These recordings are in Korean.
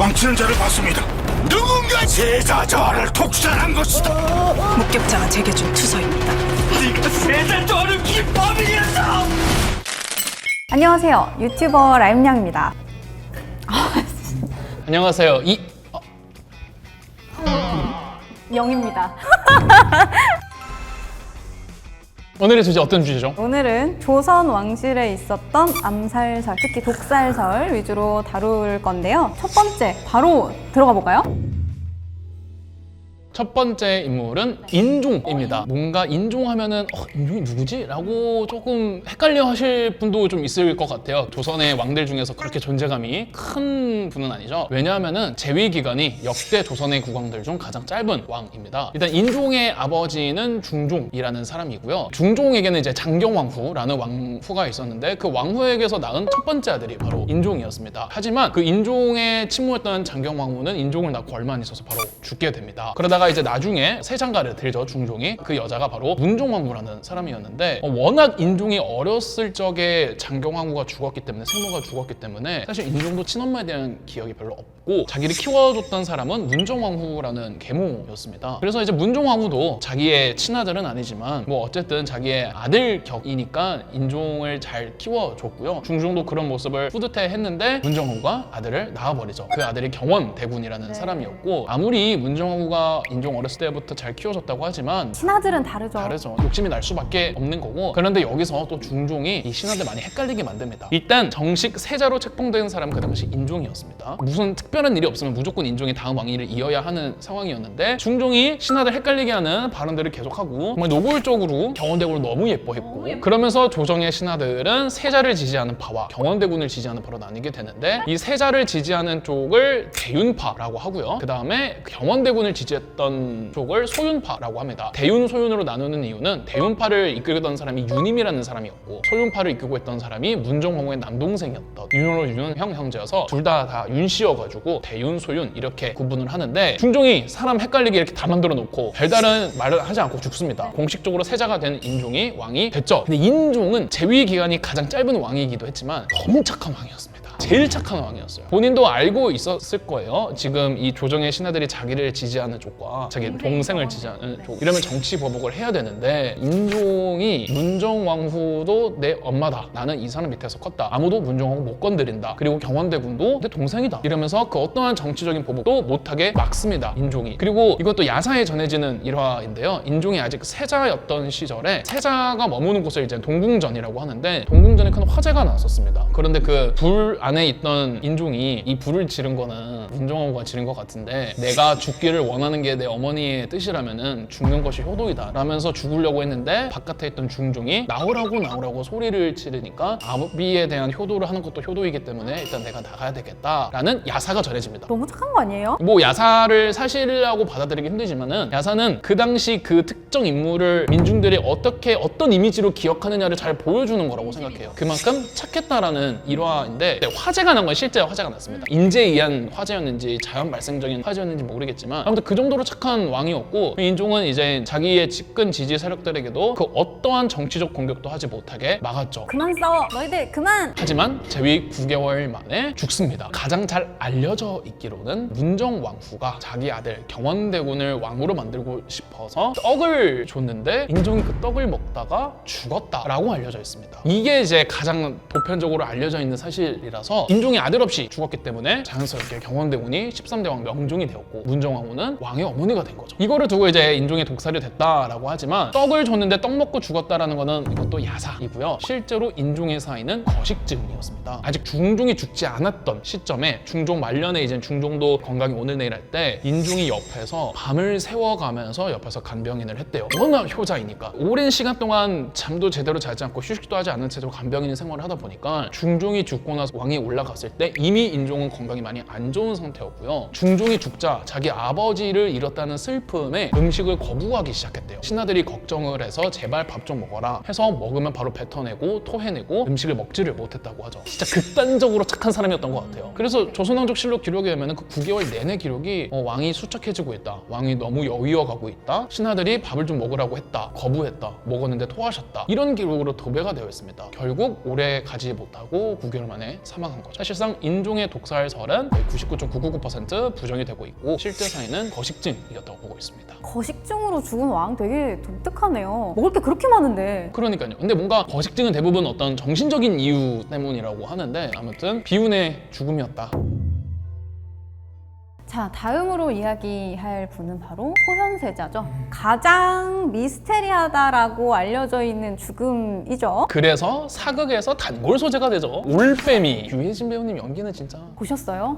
도망치는 자를 봤습니다. 누군가 제자자를 독살한 것이다. 목격자가 제게 준 투서입니다. 네가 세자자를 기법이었어. 안녕하세요. 유튜버 라임냥입니다. 안녕하세요. 영입니다. 오늘의 주제 어떤 주제죠? 오늘은 조선 왕실에 있었던 암살설, 특히 독살설 위주로 다룰 건데요. 첫 번째, 바로 들어가 볼까요? 첫 번째 인물은 인종입니다. 뭔가 인종하면은 인종이 누구지? 라고 조금 헷갈려 하실 분도 좀 있을 것 같아요. 조선의 왕들 중에서 그렇게 존재감이 큰 분은 아니죠. 왜냐하면은 재위 기간이 역대 조선의 국왕들 중 가장 짧은 왕입니다. 일단 인종의 아버지는 중종이라는 사람이고요. 중종에게는 이제 장경왕후라는 왕후가 있었는데 그 왕후에게서 낳은 첫 번째 아들이 바로 인종이었습니다. 하지만 그 인종에 침몰했던 장경왕후는 인종을 낳고 얼마 안 있어서 바로 죽게 됩니다. 그러다가 이제 나중에 새 장가를 들죠, 중종이. 그 여자가 바로 문종왕후라는 사람이었는데 워낙 인종이 어렸을 적에 장경왕후가 죽었기 때문에, 생모가 죽었기 때문에 사실 인종도 친엄마에 대한 기억이 별로 없고 자기를 키워줬던 사람은 문종왕후라는 계모였습니다. 그래서 이제 문종왕후도 자기의 친아들은 아니지만 뭐 어쨌든 자기의 아들 격이니까 인종을 잘 키워줬고요. 중종도 그런 모습을 뿌듯해했는데 문종왕후가 아들을 낳아버리죠. 그 아들이 경원대군이라는 사람이었고, 아무리 문종왕후가 인종 어렸을 때부터 잘 키워줬다고 하지만 신하들은 다르죠. 욕심이 날 수밖에 없는 거고, 그런데 여기서 또 중종이 이 신하들 많이 헷갈리게 만듭니다. 일단 정식 세자로 책봉된 사람은 그 당시 인종이었습니다. 무슨 특별한 일이 없으면 무조건 인종이 다음 왕위를 이어야 하는 상황이었는데 중종이 신하들 헷갈리게 하는 발언들을 계속하고 정말 노골적으로 경원대군을 너무 예뻐했고, 그러면서 조정의 신하들은 세자를 지지하는 파와 경원대군을 지지하는 파로 나뉘게 되는데, 이 세자를 지지하는 쪽을 대윤파라고 하고요. 그 다음에 경원대군을 지지했던 쪽을 소윤파라고 합니다. 대윤, 소윤으로 나누는 이유는 대윤파를 이끌던 사람이 윤임이라는 사람이었고, 소윤파를 이끌고 있던 사람이 문종왕후의 남동생이었던 윤호로 윤형 형제여서 둘 다 윤씨여가지고 대윤, 소윤 이렇게 구분을 하는데, 중종이 사람 헷갈리게 이렇게 다 만들어 놓고 별다른 말을 하지 않고 죽습니다. 공식적으로 세자가 된 인종이 왕이 됐죠. 근데 인종은 재위 기간이 가장 짧은 왕이기도 했지만 너무 착한 왕이었습니다. 제일 착한 왕이었어요. 본인도 알고 있었을 거예요. 지금 이 조정의 신하들이 자기를 지지하는 쪽과 자기 동생을 지지하는 쪽, 이러면 정치 보복을 해야 되는데, 인종이 문정왕후도 내 엄마다, 나는 이 사람 밑에서 컸다, 아무도 문정왕후 못 건드린다, 그리고 경원대군도 내 동생이다 이러면서 그 어떠한 정치적인 보복도 못하게 막습니다, 인종이. 그리고 이것도 야사에 전해지는 일화인데요. 인종이 아직 세자였던 시절에 세자가 머무는 곳을 이제 동궁전이라고 하는데, 동궁전에 큰 화재가 났었습니다. 그런데 그 불 안에 있던 인종이 이 불을 지른 거는 문종왕후가 지른 것 같은데, 내가 죽기를 원하는 게 내 어머니의 뜻이라면은 죽는 것이 효도이다 라면서 죽으려고 했는데, 바깥에 있던 중종이 나오라고 소리를 지르니까 아비에 대한 효도를 하는 것도 효도이기 때문에 일단 내가 나가야 되겠다라는 야사가 전해집니다. 너무 착한 거 아니에요? 뭐 야사를 사실이라고 받아들이기 힘들지만은, 야사는 그 당시 그 특정 인물을 민중들이 어떤 이미지로 기억하느냐를 잘 보여주는 거라고 생각해요. 그만큼 착했다라는 일화인데, 화재가 난 건 실제 화재가 났습니다. 인재에 의한 화재였는지 자연 발생적인 화재였는지 모르겠지만 아무튼 그 정도로 착한 왕이었고, 인종은 이제 자기의 측근 지지 세력들에게도 그 어떠한 정치적 공격도 하지 못하게 막았죠. 그만 싸워. 너희들 그만. 하지만 재위 9개월 만에 죽습니다. 가장 잘 알려져 있기로는 문정왕후가 자기 아들 경원대군을 왕으로 만들고 싶어서 떡을 줬는데, 인종이 그 떡을 먹다가 죽었다라고 알려져 있습니다. 이게 이제 가장 보편적으로 알려져 있는 사실이라서, 인종이 아들 없이 죽었기 때문에 자연스럽게 경원대군이 13대 왕 명종이 되었고, 문정왕후는 왕의 어머니가 된 거죠. 이거를 두고 이제 인종이 독살이 됐다라고 하지만, 떡을 줬는데 떡 먹고 죽었다라는 거는 이것도 야사이고요. 실제로 인종의 사인은 거식증이었습니다. 아직 중종이 죽지 않았던 시점에, 중종 말년에 이제 중종도 건강이 오늘 내일 할 때 인종이 옆에서 밤을 새워가면서 옆에서 간병인을 했대요. 워낙 효자이니까 오랜 시간 동안 잠도 제대로 자지 않고 휴식도 하지 않은 채로 간병인 생활을 하다 보니까, 중종이 죽고 나서 왕이 올라갔을 때 이미 인종은 건강이 많이 안 좋은 상태였고요. 중종이 죽자 자기 아버지를 잃었다는 슬픔에 음식을 거부하기 시작했대요. 신하들이 걱정을 해서 제발 밥 좀 먹어라 해서 먹으면 바로 뱉어내고 토해내고 음식을 먹지를 못했다고 하죠. 진짜 극단적으로 착한 사람이었던 것 같아요. 그래서 조선왕족실록 기록에 보면 그 9개월 내내 기록이 왕이 수척해지고 있다, 왕이 너무 여위어가고 있다, 신하들이 밥을 좀 먹으라고 했다, 거부했다, 먹었는데 토하셨다, 이런 기록으로 도배가 되어 있습니다. 결국 오래 가지 못하고 9개월 만에 사망 생각한 거죠. 사실상 인종의 독살설은 거의 99.999% 부정이 되고 있고 실제 사인은 거식증이었다고 보고 있습니다. 거식증으로 죽은 왕 되게 독특하네요. 먹을 게 그렇게 많은데. 그러니까요. 근데 뭔가 거식증은 대부분 어떤 정신적인 이유 때문이라고 하는데 아무튼 비운의 죽음이었다. 자, 다음으로 이야기할 분은 바로 소현세자죠. 가장 미스테리하다라고 알려져 있는 죽음이죠. 그래서 사극에서 단골 소재가 되죠. 올빼미. 유해진 배우님 연기는 진짜 보셨어요?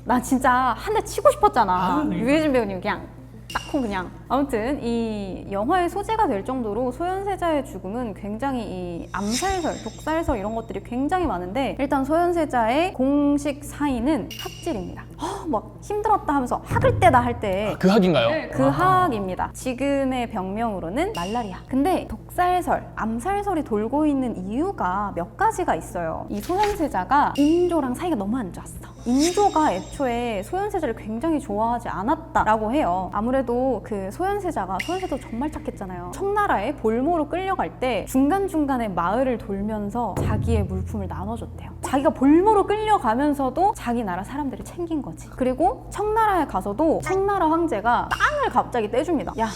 나 진짜 한 대 치고 싶었잖아. 유해진 배우님 그냥 딱콩 그냥. 아무튼 이 영화의 소재가 될 정도로 소현세자의 죽음은 굉장히 이 암살설, 독살설 이런 것들이 굉장히 많은데 일단 소현세자의 공식 사인은 학질입니다. 막 힘들었다 하면서 학을 때다 할 때 그 학인가요? 그 학입니다. 지금의 병명으로는 말라리아. 근데 독살설, 암살설이 돌고 있는 이유가 몇 가지가 있어요. 이 소현세자가 인조랑 사이가 너무 안 좋았어. 인조가 애초에 소현세자를 굉장히 좋아하지 않았다라고 해요. 아무래도 그 소현세자도 정말 착했잖아요. 청나라에 볼모로 끌려갈 때 중간중간에 마을을 돌면서 자기의 물품을 나눠줬대요. 자기가 볼모로 끌려가면서도 자기 나라 사람들을 챙긴 거지. 그리고 청나라에 가서도 청나라 황제가 땅을 갑자기 떼줍니다. 야,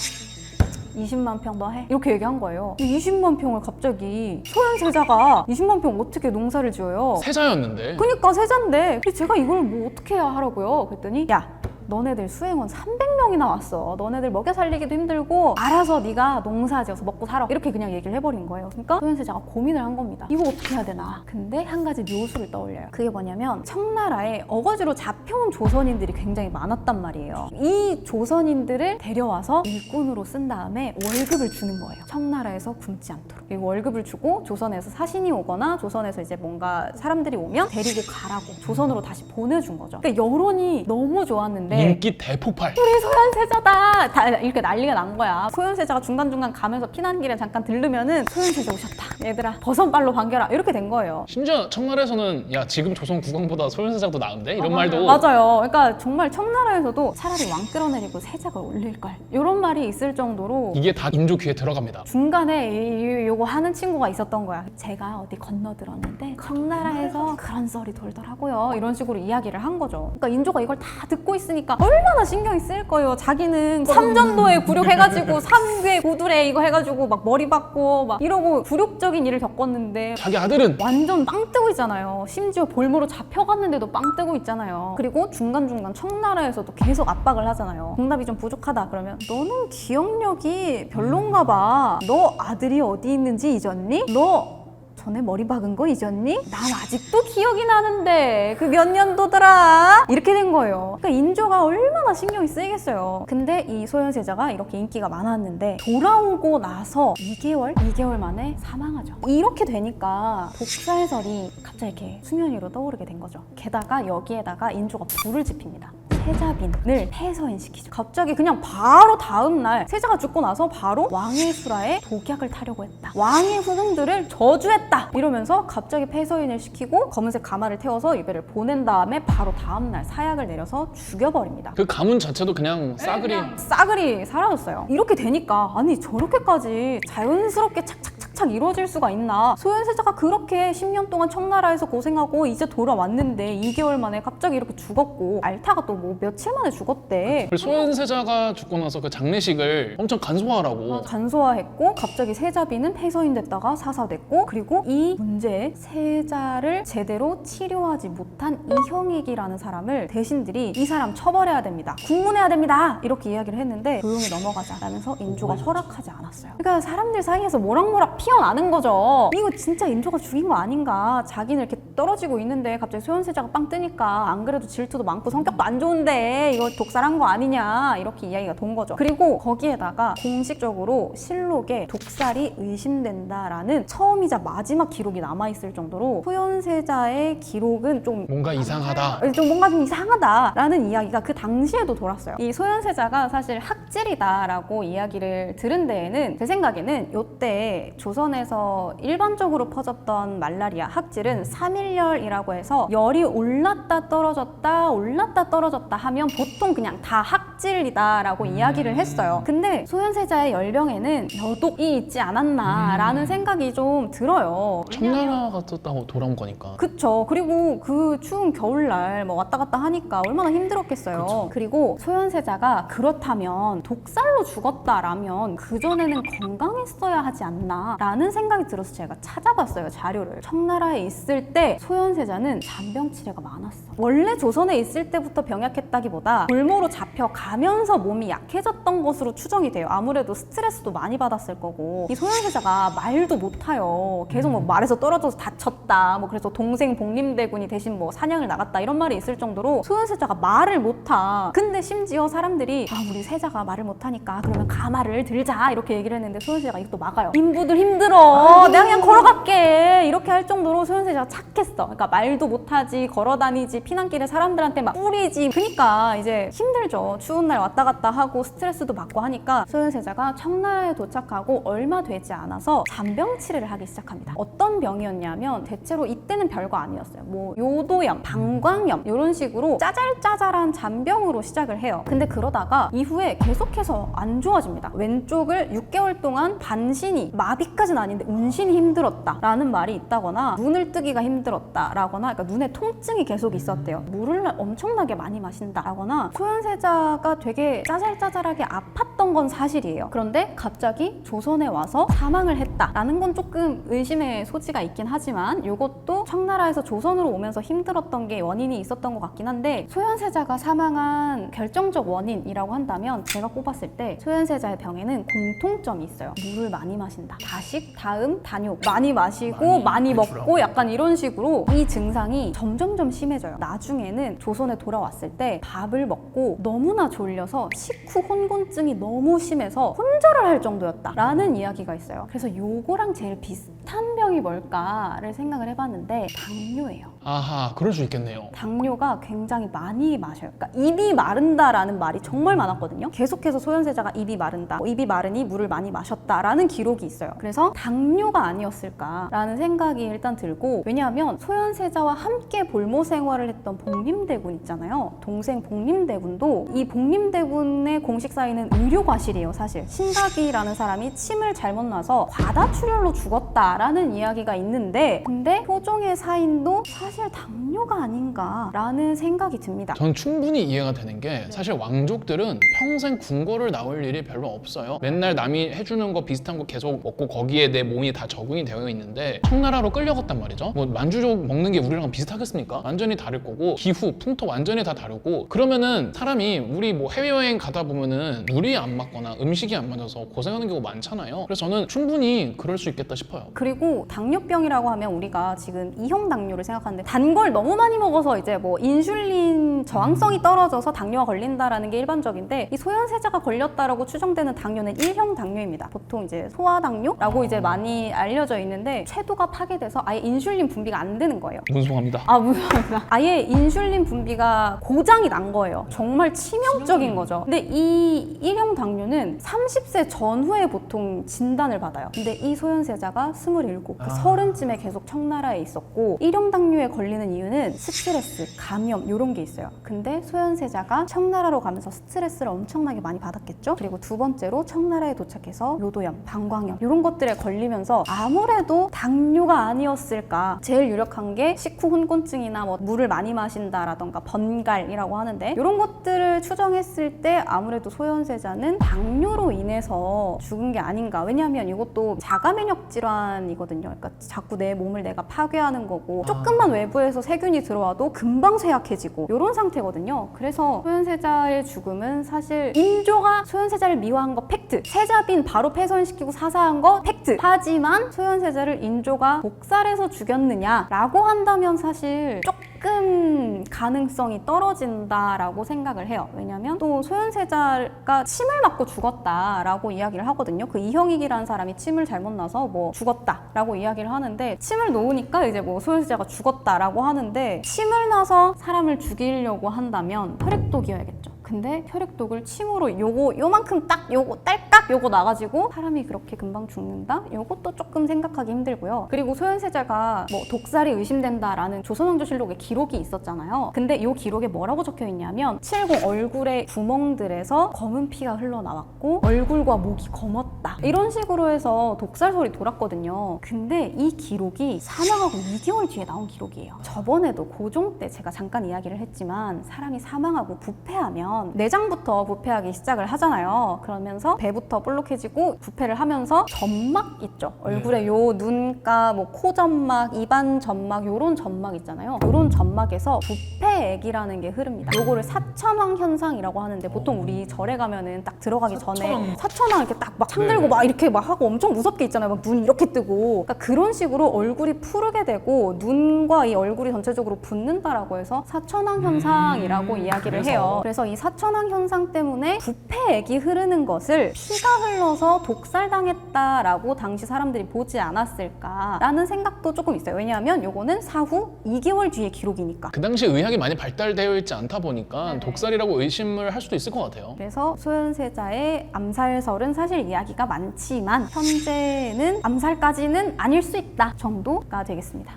20만 평 너 해? 이렇게 얘기한 거예요. 20만 평을 갑자기 소현세자가 20만 평 어떻게 농사를 지어요? 세자였는데. 그러니까 세자인데 제가 이걸 뭐 어떻게 해야 하라고요? 그랬더니 야, 너네들 수행원 300명이나 왔어. 너네들 먹여 살리기도 힘들고 알아서 네가 농사 지어서 먹고 살아. 이렇게 그냥 얘기를 해버린 거예요. 그러니까 소현세자가 고민을 한 겁니다. 이거 어떻게 해야 되나? 근데 한 가지 묘수를 떠올려요. 그게 뭐냐면 청나라에 어거지로 잡혀온 조선인들이 굉장히 많았단 말이에요. 이 조선인들을 데려와서 일꾼으로 쓴 다음에 월급을 주는 거예요. 청나라에서 굶지 않도록. 그리고 월급을 주고 조선에서 사신이 오거나 조선에서 이제 뭔가 사람들이 오면 데리고 가라고 조선으로 다시 보내준 거죠. 그러니까 여론이 너무 좋았는데 인기 대폭발. 우리 소현세자다! 다 이렇게 난리가 난 거야. 소현세자가 중간중간 가면서 피나는 길에 잠깐 들르면은 소현세자 오셨다. 얘들아 버선발로 반겨라. 이렇게 된 거예요. 심지어 청나라에서는 야 지금 조선 국왕보다 소현세자도 나은데? 이런 말도. 맞아요. 그러니까 정말 청나라에서도 차라리 왕 끌어내리고 세자가 올릴걸. 이런 말이 있을 정도로 이게 다 인조 귀에 들어갑니다. 중간에 요거 하는 친구가 있었던 거야. 제가 어디 건너 들었는데 청나라에서 그런 썰이 돌더라고요. 이런 식으로 이야기를 한 거죠. 그러니까 인조가 이걸 다 듣고 있으니까 얼마나 신경이 쓰일 거예요. 자기는 삼전도에 굴욕해가지고 삼괴 구두래 이거 해가지고 막 머리 박고 막 이러고 굴욕적인 일을 겪었는데 자기 아들은 완전 빵 뜨고 있잖아요. 심지어 볼모로 잡혀갔는데도 빵 뜨고 있잖아요. 그리고 중간중간 청나라에서도 계속 압박을 하잖아요. 공답이 좀 부족하다 그러면 너는 기억력이 별론가 봐. 너 아들이 어디 있는지 잊었니? 너 전에 머리 박은 거 잊었니? 난 아직도 기억이 나는데 그 몇 년도더라? 이렇게 된 거예요. 그러니까 인조가 얼마나 신경이 쓰이겠어요. 근데 이 소현세자가 이렇게 인기가 많았는데 돌아오고 나서 2개월 만에 사망하죠. 이렇게 되니까 독살설이 갑자기 이렇게 수면 위로 떠오르게 된 거죠. 게다가 여기에다가 인조가 불을 지핍니다. 세자빈을 폐서인시키죠. 갑자기 그냥 바로 다음날 세자가 죽고 나서 바로 왕의 수라에 독약을 타려고 했다. 왕의 후궁들을 저주했다. 이러면서 갑자기 폐서인을 시키고 검은색 가마를 태워서 이배를 보낸 다음에 바로 다음날 사약을 내려서 죽여버립니다. 그 가문 자체도 그냥 싸그리. 싸그리 사라졌어요. 이렇게 되니까 아니 저렇게까지 자연스럽게 착착착착 이루어질 수가 있나. 소현세자가 그렇게 10년 동안 청나라에서 고생하고 이제 돌아왔는데 2개월 만에 갑자기 이렇게 죽었고 알타가 또 뭐 며칠 만에 죽었대. 소현세자가 죽고 나서 그 장례식을 엄청 간소화하라고. 간소화했고 갑자기 세자비는 폐서인 됐다가 사사됐고 그리고 이 문제에 세자를 제대로 치료하지 못한 이형익이라는 사람을 대신들이 이 사람 처벌해야 됩니다. 국문해야 됩니다. 이렇게 이야기를 했는데 조용히 넘어가자라면서 인조가 허락하지 않았어요. 그러니까 사람들 사이에서 모락모락 피어나는 거죠. 이거 진짜 인조가 죽인 거 아닌가. 자기는 이렇게 떨어지고 있는데 갑자기 소현세자가 빵 뜨니까 안 그래도 질투도 많고 성격도 안 좋은데 이거 독살한 거 아니냐 이렇게 이야기가 돈 거죠. 그리고 거기에다가 공식적으로 실록에 독살이 의심된다라는 처음이자 마지막 기록이 남아있을 정도로 소현세자의 기록은 좀 뭔가 이상하다. 뭔가 좀 이상하다라는 이야기가 그 당시에도 돌았어요. 이 소현세자가 사실 학질이다라고 이야기를 들은 데에는 제 생각에는 이때 조선에서 일반적으로 퍼졌던 말라리아 학질은 3일열이라고 해서 열이 올랐다 떨어졌다 하면 보통 그냥 다 학질이다라고 이야기를 했어요. 근데 소현세자의 열병에는 여독이 있지 않았나라는 생각이 좀 들어요. 청나라가 떴다고 돌아온 거니까. 그쵸. 그리고 그 추운 겨울날 뭐 왔다 갔다 하니까 얼마나 힘들었겠어요. 그쵸. 그리고 소현세자가 그렇다면 독살로 죽었다라면 그전에는 건강했어야 하지 않나 라는 생각이 들어서 제가 찾아봤어요, 자료를. 청나라에 있을 때 소현세자는 잔병치레가 많았어. 원래 조선에 있을 때부터 병약했다기보다 골모로 잡혀가면서 몸이 약해졌던 것으로 추정이 돼요. 아무래도 스트레스도 많이 받았을 거고. 이 소현세자가 말도 못해요. 계속 뭐 말에서 떨어져서 다쳤다. 뭐 그래서 동생 복림대군이 대신 뭐 사냥을 나갔다 이런 말이 있을 정도로 소현세자가 말을 못하. 근데 심지어 사람들이 우리 세자가 말을 못하니까 그러면 가마를 들자 이렇게 얘기를 했는데 소현세자가 이것도 막아요. 인부들 힘들어. 내가 그냥 걸어갈게. 이렇게 할 정도로 소현세자가 착했어. 그러니까 말도 못하지, 걸어다니지, 피난길에 사람들한테 막 뿌리지. 그러니까 이제 힘들죠. 추운 날 왔다 갔다 하고 스트레스도 받고 하니까 소현세자가 청나라에 도착하고 얼마 되지 않아서 잔병치레를 하기 시작합니다. 어떤 병이었냐면 대체로 이때는 별거 아니었어요. 뭐 요도염, 방광염 이런 식으로 짜잘짜잘한 잔병으로 시작을 해요. 근데 그러다가 이후에 계속해서 안 좋아집니다. 왼쪽을 6개월 동안 반신이, 마비까지는 아닌데 운신이 힘들었다라는 말이 있다거나 눈을 뜨기가 힘들었다라거나 그러니까 눈에 통증이 계속 있었대요. 물을 엄청나게 많이 마신다라거나 소현세자가 되게 짜잘짜잘하게 아팠던 건 사실이에요. 그런데 갑자기 조선에 와서 사망을 했다라는 건 조금 의심의 소지가 있긴 하지만 이것도 청나라에서 조선으로 오면서 힘들었던 게 원인이 있었던 것 같긴 한데 소현세자가 사망한 결정적 원인이라고 한다면 제가 꼽았을 때 소현세자의 병에는 공통점이 있어요. 물을 많이 마신다. 다식, 다음, 단욕 많이 마시고 많이 먹고 약간 이런 식으로 이 증상이 점점점 심해져요. 나중에는 조선에 돌아왔을 때 밥을 먹고 너무나 졸려서 식후 혼곤증이 너무 심해서 혼절을 할 정도였다라는 이야기가 있어요. 그래서 요거랑 제일 비슷한 병이 뭘까를 생각을 해봤는데 당뇨예요. 아하, 그럴 수 있겠네요. 당뇨가 굉장히 많이 마셔요. 그러니까 입이 마른다라는 말이 정말 많았거든요. 계속해서 소현세자가 입이 마른다, 입이 마르니 물을 많이 마셨다라는 기록이 있어요. 그래서 당뇨가 아니었을까라는 생각이 일단 들고, 왜냐하면 소현세자와 함께 볼모 생활을 했던 복림대군 있잖아요. 동생 복림대군도 이 복림대군의 공식 사인은 의료과실이에요. 사실 신각이라는 사람이 침을 잘못 놔서 과다출혈로 죽었다라는 이야기가 있는데, 근데 표종의 사인도 사실 당뇨가 아닌가라는 생각이 듭니다. 전 충분히 이해가 되는 게 사실 왕족들은 평생 궁궐을 나올 일이 별로 없어요. 맨날 남이 해주는 거 비슷한 거 계속 먹고 거기에 내 몸이 다 적응이 되어 있는데 청나라로 끌려갔단 말이죠. 뭐 만주족 먹는 게 우리랑 비슷하겠습니까? 완전히 다를 거고 기후, 풍토 완전히 다 다르고, 그러면은 사람이 우리 뭐 해외여행 가다 보면은 물이 안 맞거나 음식이 안 맞아서 고생하는 경우 많잖아요. 그래서 저는 충분히 그럴 수 있겠다 싶어요. 그리고 당뇨병이라고 하면 우리가 지금 2형 당뇨를 생각하는데 단 걸 너무 많이 먹어서 이제 뭐 인슐린 저항성이 떨어져서 당뇨가 걸린다라는 게 일반적인데, 이 소현세자가 걸렸다라고 추정되는 당뇨는 1형 당뇨입니다. 보통 이제 소아당뇨라고 이제 많이 알려져 있는데 쇠도가 파괴돼서 아예 인슐린 분비가 안 되는 거예요. 문송합니다. 무슨 아예 인슐린 분비가 고장이 난 거예요. 정말 치명적인 거죠. 근데 이 1형 당뇨는 30세 전후에 보통 진단을 받아요. 근데 이 소현세자가 27, 30쯤에 계속 청나라에 있었고, 1형 당뇨에 걸리는 이유는 스트레스, 감염 이런 게 있어요. 근데 소현세자가 청나라로 가면서 스트레스를 엄청나게 많이 받았겠죠. 그리고 두 번째로 청나라에 도착해서 요도염, 방광염 이런 것들에 걸리면서 아무래도 당뇨가 아니었을까. 제일 유력한 게 식후 혼곤증이나 뭐 물을 많이 마신다라던가 번갈이라고 하는데, 이런 것들을 추정했을 때 아무래도 소현세자는 당뇨로 인해서 죽은 게 아닌가. 왜냐하면 이것도 자가면역 질환이거든요. 그러니까 자꾸 내 몸을 내가 파괴하는 거고, 조금만 외부에서 세균이 들어와도 금방 쇠약해지고 이런 상태거든요. 그래서 소현세자의 죽음은 사실 인조가 소현세자를 미화한 거 팩트, 세자빈 바로 폐선시키고 사사한 거 팩트. 하지만 소현세자를 인조가 복살해서 죽였느냐라고 한다면 사실 조금 가능성이 떨어진다라고 생각을 해요. 왜냐면 또 소현세자가 침을 맞고 죽었다라고 이야기를 하거든요. 그 이형익이라는 사람이 침을 잘못 놔서 뭐 죽었다라고 이야기를 하는데, 침을 놓으니까 이제 뭐 소현세자가 죽었다라고 하는데, 침을 놔서 사람을 죽이려고 한다면 혈액독이어야겠죠. 근데 혈액독을 침으로 요만큼 딱 요거 딸깍 요거 나가지고 사람이 그렇게 금방 죽는다? 요것도 조금 생각하기 힘들고요. 그리고 소현세자가 뭐 독살이 의심된다라는 조선왕조실록에 기록이 있었잖아요. 근데 요 기록에 뭐라고 적혀 있냐면 70 얼굴의 구멍들에서 검은 피가 흘러나왔고 얼굴과 목이 검었다. 이런 식으로 해서 독살설이 돌았거든요. 근데 이 기록이 사망하고 2개월 뒤에 나온 기록이에요. 저번에도 고종 때 제가 잠깐 이야기를 했지만 사람이 사망하고 부패하면 내장부터 부패하기 시작을 하잖아요. 그러면서 배부터 볼록해지고 부패를 하면서 점막 있죠. 얼굴에 요 눈가, 뭐 코 점막, 입안 점막 요런 점막 있잖아요. 요런 점막에서 부패액이라는 게 흐릅니다. 요거를 사천왕 현상이라고 하는데 보통 우리 절에 가면은 딱 들어가기 전에 사천왕 이렇게 딱 막 창들고 막 이렇게 막 하고 엄청 무섭게 있잖아요. 막 눈 이렇게 뜨고. 그러니까 그런 식으로 얼굴이 푸르게 되고 눈과 이 얼굴이 전체적으로 붓는다라고 해서 사천왕 현상이라고 이야기를 해요. 그래서 이 사천왕 현상 때문에 부패액이 흐르는 것을 피가 흘러서 독살당했다라고 당시 사람들이 보지 않았을까라는 생각도 조금 있어요. 왜냐하면 요거는 사후 2개월 뒤의 기록이니까. 그 당시 의학이 많이 발달되어 있지 않다 보니까 독살이라고 의심을 할 수도 있을 것 같아요. 그래서 소현세자의 암살설은 사실 이야기가 많지만 현재는 암살까지는 아닐 수 있다 정도가 되겠습니다.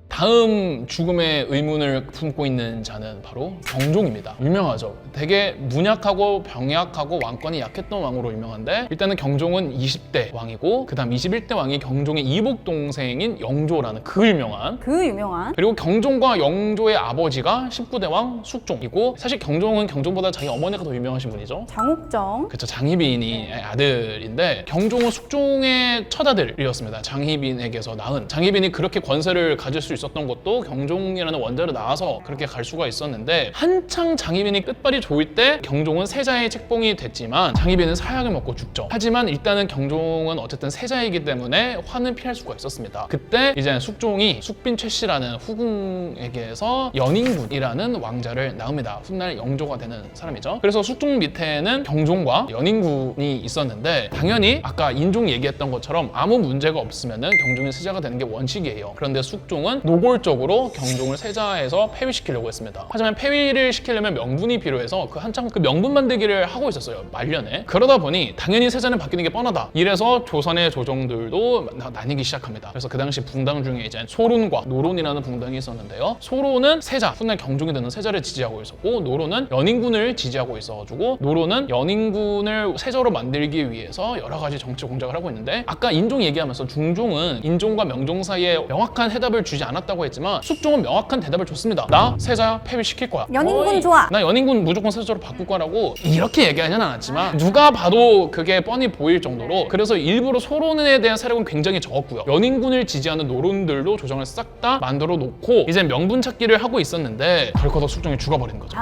다음 죽음의 의문을 품고 있는 자는 바로 경종입니다. 유명하죠. 되게 문약하고 병약하고 왕권이 약했던 왕으로 유명한데 일단은 경종은 20대 왕이고 그 다음 21대 왕이 경종의 이복 동생인 영조라는 그 유명한 그리고 경종과 영조의 아버지가 19대 왕 숙종이고 사실 경종은 경종보다 자기 어머니가 더 유명하신 분이죠. 장옥정. 그렇죠. 장희빈이 아들인데 경종은 숙종의 첫아들이었습니다. 장희빈에게서 낳은. 장희빈이 그렇게 권세를 가질 수 있었던 것도 경종이라는 원자를 낳아서 그렇게 갈 수가 있었는데 한창 장희빈이 끝발이 좋을 때 경종은 세자의 책봉이 됐지만 장희빈은 사약을 먹고 죽죠. 하지만 일단은 경종은 어쨌든 세자이기 때문에 화는 피할 수가 있었습니다. 그때 이제 숙종이 숙빈 최씨라는 후궁에게서 연인군이라는 왕자를 낳습니다. 훗날 영조가 되는 사람이죠. 그래서 숙종 밑에는 경종과 연인군이 있었는데 당연히 아까 인종 얘기했던 것처럼 아무 문제가 없으면은 경종이 세자가 되는 게 원칙이에요. 그런데 숙종은 노골적으로 경종을 세자에서 폐위시키려고 했습니다. 하지만 폐위를 시키려면 명분이 필요해서 한창 그 명분 만들기를 하고 있었어요. 말년에. 그러다 보니 당연히 세자는 바뀌는 게 뻔하다. 이래서 조선의 조정들도 나뉘기 시작합니다. 그래서 그 당시 붕당 중에 이제 소론과 노론이라는 붕당이 있었는데요. 소론은 세자, 훗날 경종이 되는 세자를 지지하고 있었고 노론은 연인군을 지지하고 있어가지고 노론은 연인군을 세자로 만들기 위해서 여러 가지 정치 공작을 하고 있는데 아까 인종 얘기하면서 중종은 인종과 명종 사이에 명확한 해답을 주지 않았다고 했지만 숙종은 명확한 대답을 줬습니다. 나 세자 폐위시킬 거야. 연인군 좋아. 나 연인군 무조건 세자로 바꿀 거라고 이렇게 얘기하진 않았지만 누가 봐도 그게 뻔히 보일 정도로 그래서 일부러 소론에 대한 세력은 굉장히 적었고요. 연인군을 지지하는 노론들도 조정을 싹 다 만들어 놓고 이제 명분 찾기를 하고 있었는데 덜커덕 숙종이 죽어버린 거죠.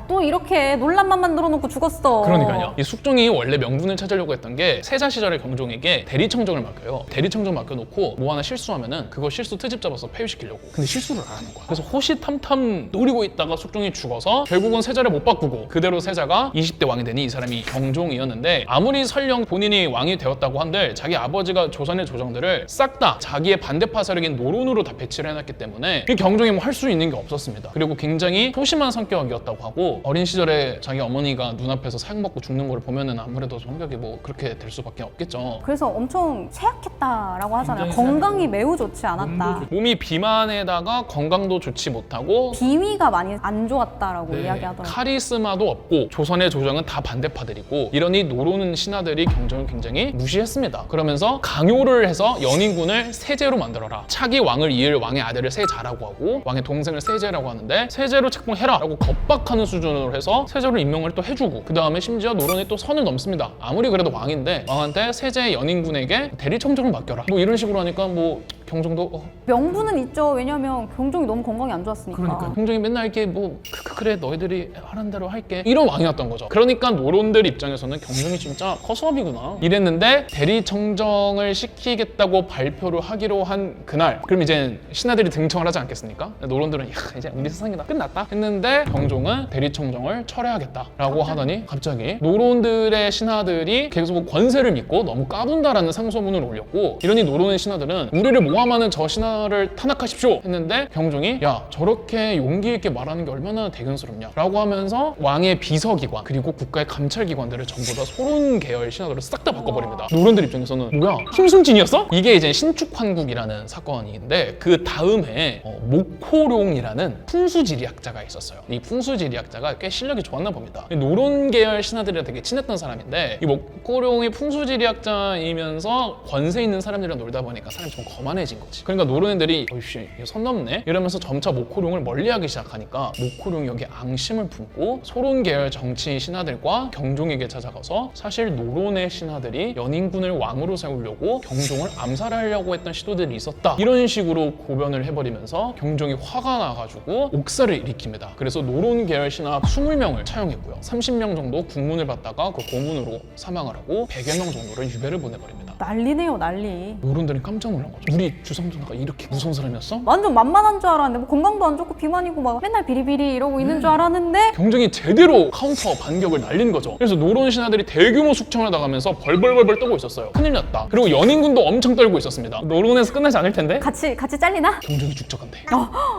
또 이렇게 논란만 만들어 놓고 죽었어. 그러니까요. 이 숙종이 원래 명분을 찾으려고 했던 게 세자 시절의 경종에게 대리청정을 맡겨요. 대리청정 맡겨놓고 뭐 하나 실수하면은 그거 실수 트집 잡아서 폐위시키려고. 근데 실수를 안 하는 거야. 그래서 호시탐탐 노리고 있다가 숙종이 죽어서 결국은 세자를 못 바꾸고 그대로 세자가 20대 왕이 되니 이 사람이 경종이었는데 아무리 설령 본인이 왕이 되었다고 한들 자기 아버지가 조선의 조정들을 싹 다 자기의 반대파 세력인 노론으로 다 배치를 해놨기 때문에 이 경종이 뭐 할 수 있는 게 없었습니다. 그리고 굉장히 소심한 성격이었다고 하고 어린 시절에 자기 어머니가 눈앞에서 사약 먹고 죽는 걸 보면은 아무래도 성격이 뭐 그렇게 될 수밖에 없겠죠. 그래서 엄청 취약했다라고 하잖아요. 건강이 매우 좋지 않았다. 몸이 비만에다가 건강도 좋지 못하고 비위가 많이 안 좋았다라고 이야기하더라고요. 카리스마도 없고 조선의 조정은 다 반대파들이고 이러니 노론 신하들이 경종을 굉장히 무시했습니다. 그러면서 강요를 해서 연인군을 세제로 만들어라. 차기 왕을 이을 왕의 아들을 세자라고 하고 왕의 동생을 세제라고 하는데 세제로 책봉해라 라고 겁박하는 수준으로 해서 세제로 임명을 또 해주고 그 다음에 심지어 노론이 또 선을 넘습니다. 아무리 그래도 왕인데 왕한테 세제 연인군에게 대리청정을 맡겨라 뭐 이런 식으로 하니까 뭐 경종도 명분은 있죠. 왜냐면 경종이 너무 건강이 안 좋았으니까. 그러니까 경종이 맨날 이렇게 뭐 그래 너희들이 하는 대로 할게 이런 왕이었던 거죠. 그러니까 노론들 입장에서는 경종이 진짜 허수아비구나 이랬는데 대리청정을 시키겠다고 발표를 하기로 한 그날 그럼 이제 신하들이 등청을 하지 않겠습니까? 노론들은 이제 우리 세상이 다 끝났다 했는데 경종은 대리청정을 철회하겠다라고 하더니 갑자기 노론들의 신하들이 계속 권세를 믿고 너무 까분다라는 상소문을 올렸고 이러니 노론의 신하들은 우리를 모아 어마어마한 저 신하를 탄압하십시오 했는데 경종이 야 저렇게 용기 있게 말하는 게 얼마나 대견스럽냐 라고 하면서 왕의 비서기관 그리고 국가의 감찰기관들을 전부 다 소론 계열 신하들을 싹 다 바꿔버립니다. 노론들 입장에서는 뭐야 힘순진이었어? 이게 이제 신축환국이라는 사건인데 그 다음에 목호룡이라는 풍수지리학자가 있었어요. 이 풍수지리학자가 꽤 실력이 좋았나 봅니다. 노론 계열 신하들이랑 되게 친했던 사람인데 이 목호룡이 풍수지리학자이면서 권세 있는 사람들이랑 놀다 보니까 사람이 좀 거만해진 거지. 그러니까 노론애들이 어이씨 선 넘네 이러면서 점차 목호룡을 멀리하기 시작하니까 목호룡이 여기에 앙심을 품고 소론 계열 정치 신하들과 경종에게 찾아가서 사실 노론의 신하들이 연인군을 왕으로 세우려고 경종을 암살하려고 했던 시도들이 있었다 이런 식으로 고변을 해버리면서 경종이 화가 나가지고 옥사를 일으킵니다. 그래서 노론 계열 신하 20명을 차용했고요. 30명 정도 국문을 받다가 그 고문으로 사망을 하고 100여 명 정도를 유배를 보내버립니다. 난리네요, 난리. 노론들은 깜짝 놀란 거죠. 우리 주상전하가 이렇게 무서운 사람이었어? 완전 만만한 줄 알았는데 뭐 건강도 안 좋고 비만이고 막 맨날 비리비리 이러고 있는 줄 알았는데 경종이 제대로 카운터 반격을 날린 거죠. 그래서 노론 신하들이 대규모 숙청을 나가면서 벌벌벌벌 떨고 있었어요. 큰일 났다. 그리고 연인군도 엄청 떨고 있었습니다. 노론에서 끝나지 않을 텐데 같이 잘리나? 경종이 죽적한데.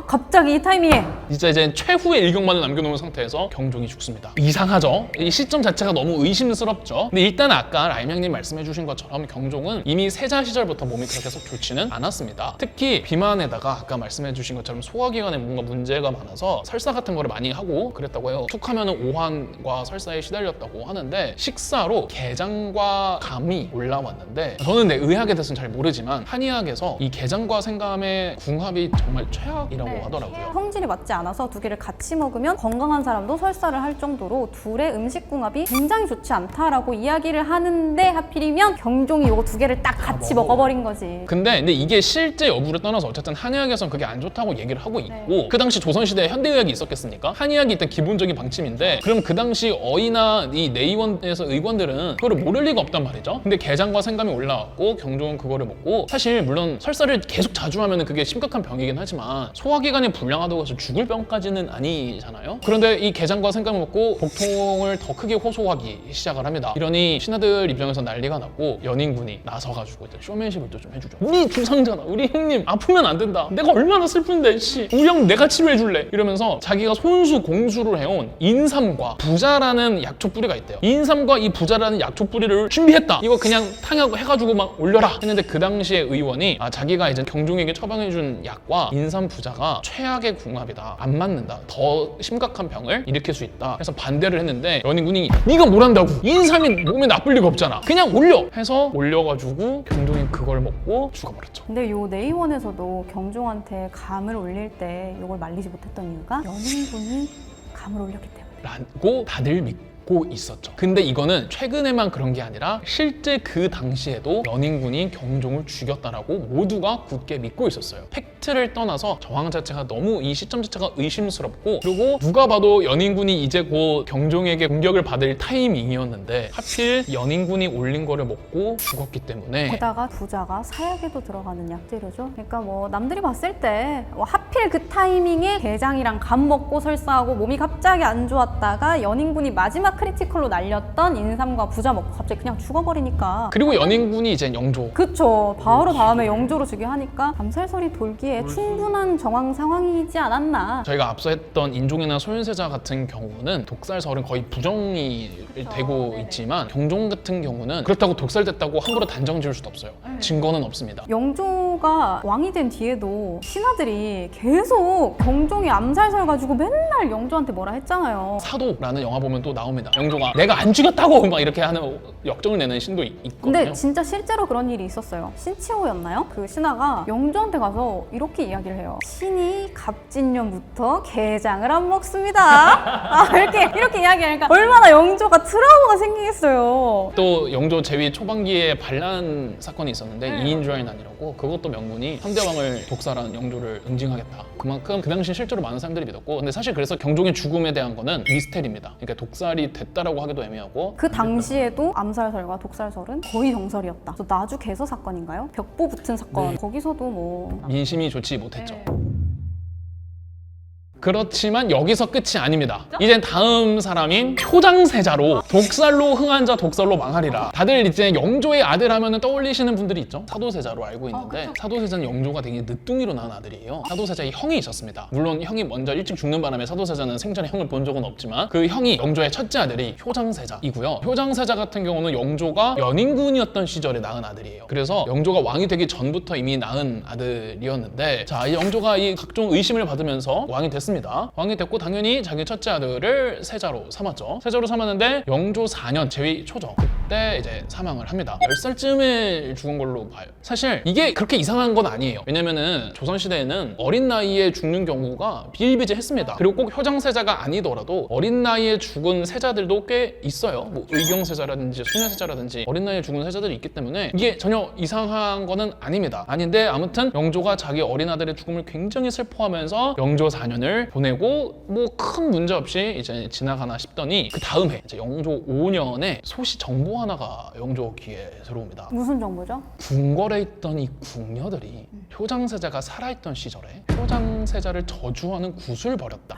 갑자기 이 타이밍에 진짜 이제 최후의 일격만을 남겨놓은 상태에서 경종이 죽습니다. 이상하죠? 이 시점 자체가 너무 의심스럽죠? 근데 일단 아까 라임양님 말씀해주신 것처럼 경종은 이미 세자 시절부터 몸이 그렇게 썩 좋지는 않았습니다. 특히 비만에다가 아까 말씀해주신 것처럼 소화기관에 뭔가 문제가 많아서 설사 같은 거를 많이 하고 그랬다고 해요. 툭 하면은 오한과 설사에 시달렸다고 하는데 식사로 게장과 감이 올라왔는데 저는 의학에 대해서는 잘 모르지만 한의학에서 이 게장과 생감의 궁합이 정말 최악이라고 하더라고요. 성질이 맞지 않아서 두 개를 같이 먹으면 건강한 사람도 설사를 할 정도로 둘의 음식 궁합이 굉장히 좋지 않다라고 이야기를 하는데 하필이면 경종이 이거 두 개를 딱 같이 먹어버린 거지. 근데 이게 실제 여부를 떠나서 어쨌든 한의학에서는 그게 안 좋다고 얘기를 하고 있고 그 당시 조선시대에 현대의학이 있었겠습니까? 한의학이 일단 기본적인 방침인데 그럼 그 당시 어이나 이 내의원에서 의관들은 그거를 모를 리가 없단 말이죠. 근데 게장과 생감이 올라왔고 경종은 그거를 먹고 사실 물론 설사를 계속 자주 하면 그게 심각한 병이긴 하지만 소화기관이 불량하다고 해서 죽을 병까지는 아니잖아요. 그런데 이 게장과 생감을 먹고 복통을 더 크게 호소하기 시작을 합니다. 이러니 신하들 입장에서 난리가 났고 연인군이 나서가지고 일단 쇼맨십을 또 좀 해주죠. 우리 주상전하, 우리 형님 아프면 안 된다. 내가 얼마나 슬픈데 씨. 우리 형 내가 치료해줄래. 이러면서 자기가 손수 공수를 해온 인삼과 부자라는 약초 뿌리가 있대요. 인삼과 이 부자라는 약초 뿌리를 준비했다. 이거 그냥 탕하고 해가지고 막 올려라 했는데 그 당시에 의원이 자기가 이제 경종에게 처방해준 약과 인삼 부자가 최악의 궁합이다. 안 맞는다. 더 심각한 병을 일으킬 수 있다. 해서 반대를 했는데 연인군이 네가 뭘 한다고. 인삼이 몸에 나쁠 리가 없잖아. 그냥 올려. 해서 올려가지고 경종이 그걸 먹고 죽어버렸죠. 근데 요 내의원에서도 경종한테 감을 올릴 때 이걸 말리지 못했던 이유가 연인군이 감을 올렸기 때문에 라고 다들 믿고 있었죠. 근데 이거는 최근에만 그런 게 아니라 실제 그 당시에도 연인군이 경종을 죽였다라고 모두가 굳게 믿고 있었어요. 팩트를 떠나서 정황 자체가 너무 이 시점 자체가 의심스럽고 그리고 누가 봐도 연인군이 이제 곧 경종에게 공격을 받을 타이밍이었는데 하필 연인군이 올린 거를 먹고 죽었기 때문에 게다가 부자가 사약에도 들어가는 약재료죠. 그러니까 뭐 남들이 봤을 때 하필 그 타이밍에 게장이랑 감 먹고 설사하고 몸이 갑자기 안 좋았다가 연인군이 마지막 크리티컬로 날렸던 인삼과 부자 먹고 갑자기 그냥 죽어버리니까. 그리고 연인군이 이제 영조. 그쵸. 바로 다음에 영조로 주게 하니까 암살설이 돌기에 충분한 정황 상황이지 않았나. 저희가 앞서 했던 인종이나 소윤세자 같은 경우는 독살설은 거의 부정이 되고 있지만 경종 같은 경우는 그렇다고 독살됐다고 함부로 단정 지을 수도 없어요. 증거는 없습니다. 영조가 왕이 된 뒤에도 신하들이 계속 경종이 암살설 가지고 맨날 영조한테 뭐라 했잖아요. 사도라는 영화 보면 또 나옵니다. 영조가 내가 안 죽였다고 막 이렇게 하는 역정을 내는 신도 있거든요. 근데 진짜 실제로 그런 일이 있었어요. 신치호였나요? 그 신하가 영조한테 가서 이렇게 이야기를 해요. 신이 갑진년부터 게장을 안 먹습니다. 이렇게 이야기하니까 얼마나 영조가 트라우마가 생기겠어요. 또 영조 재위 초반기에 반란 사건이 있었는데 이인주알난이라고 그것도 명분이 현대왕을 독살한 영조를 응징하겠다. 그만큼 그 당시 실제로 많은 사람들이 믿었고 근데 사실 그래서 경종의 죽음에 대한 거는 미스테리입니다. 그러니까 독살이 됐다라고 하기도 애매하고 그 당시에도 암살설과 독살설은 거의 정설이었다. 그래서 나주 개서 사건인가요? 벽보 붙은 사건. 거기서도 뭐 민심이 좋지 못했죠. 그렇지만 여기서 끝이 아닙니다. 이젠 다음 사람인 효장세자로 독살로 흥한 자 독살로 망하리라. 다들 이제 영조의 아들 하면은 떠올리시는 분들이 있죠. 사도세자로 알고 있는데 사도세자는 영조가 되게 늦둥이로 낳은 아들이에요. 사도세자의 형이 있었습니다. 물론 형이 먼저 일찍 죽는 바람에 사도세자는 생전에 형을 본 적은 없지만 그 형이 영조의 첫째 아들이 효장세자이고요. 효장세자 같은 경우는 영조가 연인군이었던 시절에 낳은 아들이에요. 그래서 영조가 왕이 되기 전부터 이미 낳은 아들이었는데 자, 이 영조가 이 각종 의심을 받으면서 왕이 됐습니다. 왕이 됐고 당연히 자기 첫째 아들을 세자로 삼았죠. 세자로 삼았는데 영조 4년 제위 초죠. 그때 이제 사망을 합니다. 10살쯤에 죽은 걸로 봐요. 사실 이게 그렇게 이상한 건 아니에요. 왜냐면은 조선시대에는 어린 나이에 죽는 경우가 비일비재했습니다. 그리고 꼭 효장세자가 아니더라도 어린 나이에 죽은 세자들도 꽤 있어요. 뭐 의경세자라든지 소녀세자라든지 어린 나이에 죽은 세자들이 있기 때문에 이게 전혀 이상한 거는 아닙니다. 아닌데 아무튼 영조가 자기 어린 아들의 죽음을 굉장히 슬퍼하면서 영조 4년을 보내고 뭐 큰 문제 없이 이제 지나가나 싶더니 그 다음 해 이제 영조 5년에 소시 정보 하나가 영조 귀에 들어옵니다. 무슨 정보죠? 궁궐에 있던 이 궁녀들이 효장세자가 살아있던 시절에 효장세자를 저주하는 굿을 벌였다.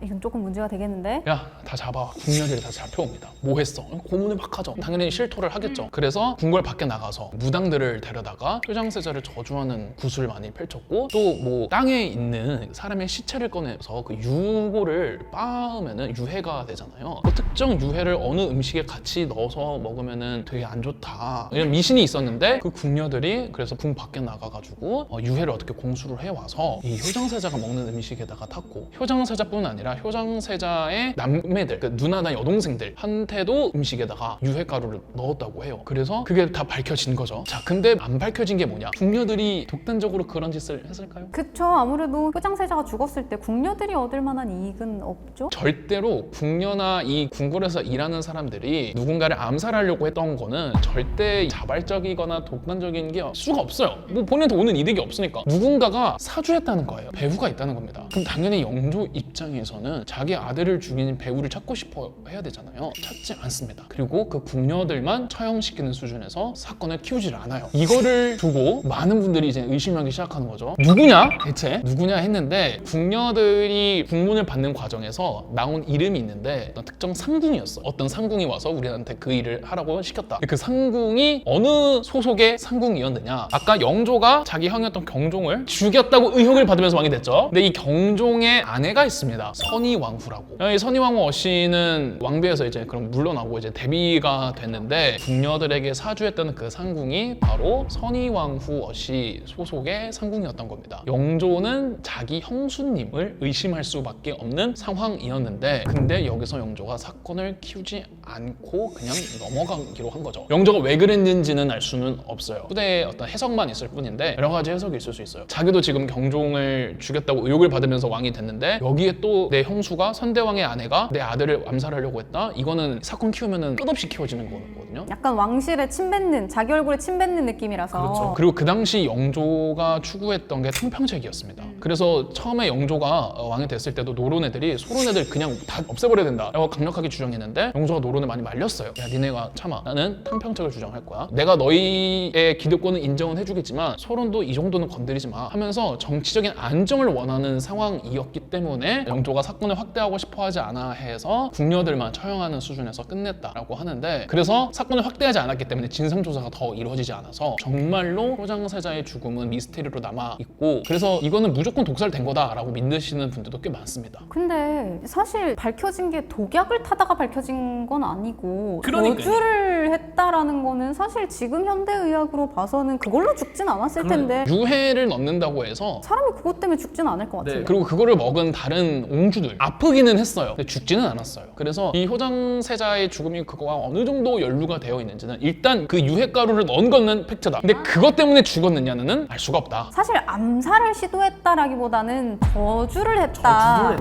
이건 조금 문제가 되겠는데? 야, 다 잡아. 궁녀들이 다 잡혀옵니다. 뭐 했어? 고문을 막 하죠. 당연히 실토를 하겠죠. 그래서 궁궐 밖에 나가서 무당들을 데려다가 효장세자를 저주하는 굿을 많이 펼쳤고 또 뭐 땅에 있는 사람의 시체를 꺼내서 그 유골을 빻으면은 유해가 되잖아요. 그 특정 유해를 어느 음식에 같이 넣어서 먹으면은 되게 안 좋다. 이런 미신이 있었는데 그 궁녀들이 그래서 궁 밖에 나가가지고 유해를 어떻게 공수를 해와서 이 효장세자가 먹는 음식에다가 탔고 효장세자뿐 아니라 효장세자의 남매들, 그 누나나 여동생들 한테도 음식에다가 유해가루를 넣었다고 해요. 그래서 그게 다 밝혀진 거죠. 자, 근데 안 밝혀진 게 뭐냐? 궁녀들이 독단적으로 그런 짓을 했을까요? 그쵸. 아무래도 효장세자가 죽었을 때 궁녀들이 얻을 만한 이익은 없죠? 절대로 궁녀나 이 궁궐에서 일하는 사람들이 누군가를 암살하려고 했던 거는 절대 자발적이거나 독단적인 게 수가 없어요. 뭐 본인한테 오는 이득이 없으니까 누군가가 사주했다는 거예요. 배후가 있다는 겁니다. 그럼 당연히 영조 입장에서는 자기 아들을 죽인 배우를 찾고 싶어 해야 되잖아요. 찾지 않습니다. 그리고 그 궁녀들만 처형시키는 수준에서 사건을 키우질 않아요. 이거를 두고 많은 분들이 이제 의심하기 시작하는 거죠. 누구냐? 대체 누구냐 했는데 궁녀들이 국문을 받는 과정에서 나온 이름이 있는데 어떤 특정 상궁이었어. 어떤 상궁이 와서 우리한테 그 일을 하라고 시켰다. 그 상궁이 어느 소속의 상궁이었느냐? 아까 영조가 자기 형이었던 경종을 죽였다고 의혹을 받으면서 왕이 됐죠. 근데 이 경종의 아내가 있습니다. 선의왕후라고. 이 선의왕후 어씨는 왕비에서 이제 그럼 물러나고 이제 대비가 됐는데 궁녀들에게 사주했다는 그 상궁이 바로 선의왕후 어씨 소속의 상궁이었던 겁니다. 영조는 자기 형수님을 의심할 수밖에 없는 상황이었는데 근데 여기서 영조가 사건을 키우지 않고 그냥 넘어가기로 한 거죠. 영조가 왜 그랬는지는 알 수는 없어요. 후대에 어떤 해석만 있을 뿐인데 여러 가지 해석이 있을 수 있어요. 자기도 지금 경종을 죽였다고 의혹을 받으면서 왕이 됐는데 여기에 또 내 형수가 선대왕의 아내가 내 아들을 암살하려고 했다? 이거는 사건 키우면은 끝없이 키워지는 거거든요. 약간 왕실에 침뱉는, 자기 얼굴에 침뱉는 느낌이라서. 그렇죠. 그리고 그 당시 영조가 추구했던 게 탕평책이었습니다. 그래서 처음에 영조가 왕이 됐을 때도 노론애들이 소론애들 그냥 다 없애버려야 된다라고 강력하게 주장했는데 영조가 노론을 많이 말렸어요. 야, 니네가 참아. 나는 탕평책을 주장할 거야. 내가 너희의 기득권은 인정은 해주겠지만 소론도 이 정도는 건드리지 마 하면서 정치적인 안정을 원하는 상황이었기 때문에 영조가 사건을 확대하고 싶어 하지 않아 해서 궁녀들만 처형하는 수준에서 끝냈다라고 하는데 그래서 사건을 확대하지 않았기 때문에 진상조사가 더 이루어지지 않아서 정말로 효장세자의 죽음은 미스테리로 남아있고 그래서 이거는 무조건 독살된 거다라고 믿으시는 분들도 꽤 많습니다. 근데 사실 밝혀진 게 독약을 타다가 밝혀진 건 아니고 그러니까요. 저주를 했다라는 거는 사실 지금 현대의학으로 봐서는 그걸로 죽진 않았을 텐데 유해를 넣는다고 해서 사람이 그것 때문에 죽진 않을 것 같은데. 그리고 그거를 먹은 다른 옹주들 아프기는 했어요. 근데 죽지는 않았어요. 그래서 이 효장세자의 죽음이 그거와 어느 정도 연루가 되어 있는지는 일단 그 유해가루를 넣은 거는 팩트다. 근데 그것 때문에 죽었느냐는 알 수가 없다. 사실 암살을 시도했다라기보다는 저주를 했다.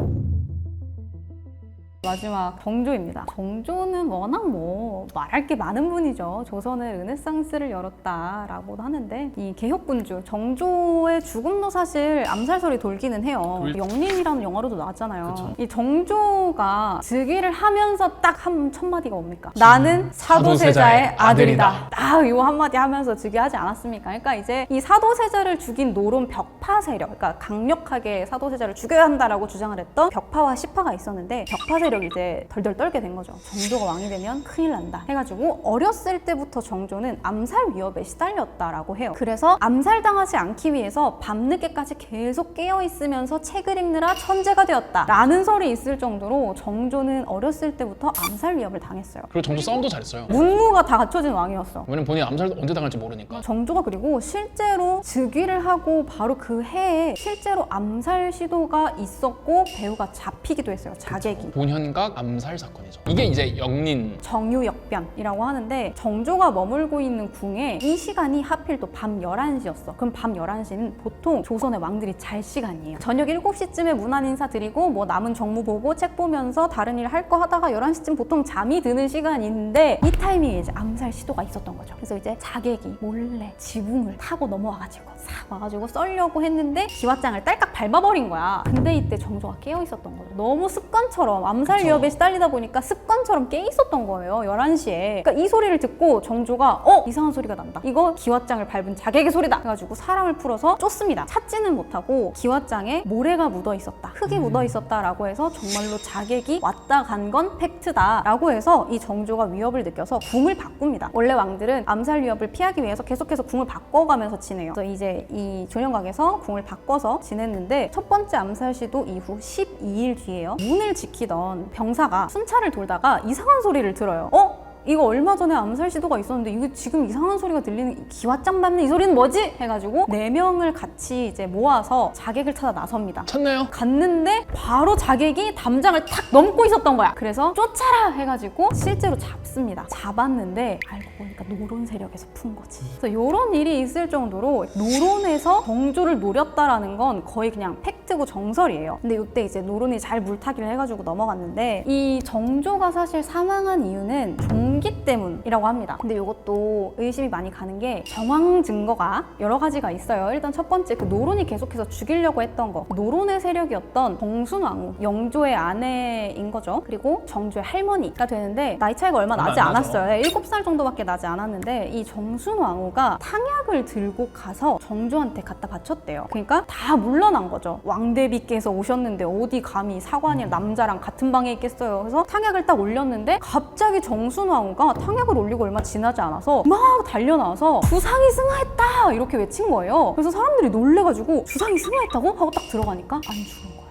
마지막 정조입니다. 정조는 워낙 뭐 말할 게 많은 분이죠. 조선의 르네상스를 열었다라고도 하는데 이 개혁군주 정조의 죽음도 사실 암살설이 돌기는 해요. 영린이라는 영화로도 나왔잖아요. 그쵸. 이 정조가 즉위를 하면서 딱 한 첫마디가 뭡니까? 나는 사도세자의 아들이다. 딱 이 한마디 하면서 즉위하지 않았습니까? 그러니까 이제 이 사도세자를 죽인 노론 벽파 세력, 그러니까 강력하게 사도세자를 죽여야 한다라고 주장을 했던 벽파와 시파가 있었는데 벽파 세력이 이제 덜덜 떨게 된 거죠. 정조가 왕이 되면 큰일 난다 해가지고 어렸을 때부터 정조는 암살 위협에 시달렸다라고 해요. 그래서 암살당하지 않기 위해서 밤늦게까지 계속 깨어있으면서 책을 읽느라 천재가 되었다 라는 설이 있을 정도로 정조는 어렸을 때부터 암살 위협을 당했어요. 그리고 정조 싸움도 잘했어요. 문무가 다 갖춰진 왕이었어. 왜냐면 본인이 암살 언제 당할지 모르니까. 정조가 그리고 실제로 즉위를 하고 바로 그 해에 실제로 암살 시도가 있었고 배우가 잡히기도 했어요. 자객이. 본현각 암살 사건이죠. 이게 이제 영린. 정유역변이라고 하는데 정조가 머물고 있는 궁에 이 시간이 하필 또 밤 11시였어. 그럼 밤 11시는 보통 조선의 왕들이 잘 시간이에요. 저녁 7시쯤에 문안 인사 드리고 뭐 남은 정무 보고 책 보면서 다른 일 할 거 하다가 11시쯤 보통 잠이 드는 시간인데 이 타이밍에 이제 암살 시도가 있었던 거죠. 그래서 이제 자객이 몰래 지붕을 타고 넘어와가지고 싹 와가지고 썰려고 했는데 기왓장을 딸깍 밟아버린 거야. 근데 이때 정조가 깨어 있었던 거죠. 너무 습관처럼 암살 위협에 시달리다 보니까 습관처럼 깨 있었던 거예요. 11시에. 그러니까 이 소리를 듣고 정조가 이상한 소리가 난다. 이거 기왓장을 밟은 자객의 소리다. 해가지고 사람을 풀어서 쫓습니다. 찾지는 못하고 기왓장에 모래가 묻어 있었다. 흙이 묻어 있었다라고 해서 정말로 자객이 왔다 간 건 팩트다라고 해서 이 정조가 위협을 느껴서 궁을 바꿉니다. 원래 왕들은 암살 위협을 피하기 위해서 계속해서 궁을 바꿔가면서 지내요. 그래서 이제 이 조영각에서 궁을 바꿔서 지냈는데 첫 번째 암살 시도 이후 12일 뒤에요. 문을 지키던 병사가 순찰을 돌다가 이상한 소리를 들어요. 이거 얼마 전에 암살 시도가 있었는데 이거 지금 이상한 소리가 들리는 기왓장 밟는 이 소리는 뭐지? 해가지고 4명을 같이 이제 모아서 자객을 찾아 나섭니다. 찾나요? 갔는데 바로 자객이 담장을 탁 넘고 있었던 거야. 그래서 쫓아라 해가지고 실제로 잡습니다. 잡았는데 알고 보니까 노론 세력에서 푼 거지. 그래서 이런 일이 있을 정도로 노론에서 정조를 노렸다라는 건 거의 그냥 팩트고 정설이에요. 근데 이때 이제 노론이 잘 물타기를 해가지고 넘어갔는데 이 정조가 사실 사망한 이유는 종기 때문이라고 합니다. 근데 이것도 의심이 많이 가는 게 정황 증거가 여러 가지가 있어요. 일단 첫 번째 그 노론이 계속해서 죽이려고 했던 거. 노론의 세력이었던 정순왕후, 영조의 아내인 거죠. 그리고 정조의 할머니가 되는데 나이 차이가 얼마 나지 않았어요. 7살 정도밖에 나지 않았는데 이 정순왕후가 탕약을 들고 가서 정조한테 갖다 바쳤대요. 그러니까 다 물러난 거죠. 왕대비께서 오셨는데 어디 감히 사관이랑 남자랑 같은 방에 있겠어요. 그래서 탕약을 딱 올렸는데 갑자기 정순왕후가 탕약을 올리고 얼마 지나지 않아서 막 달려나와서 주상이 승하했다 이렇게 외친 거예요. 그래서 사람들이 놀래가지고 주상이 승하했다고? 하고 딱 들어가니까 안 죽은 거야.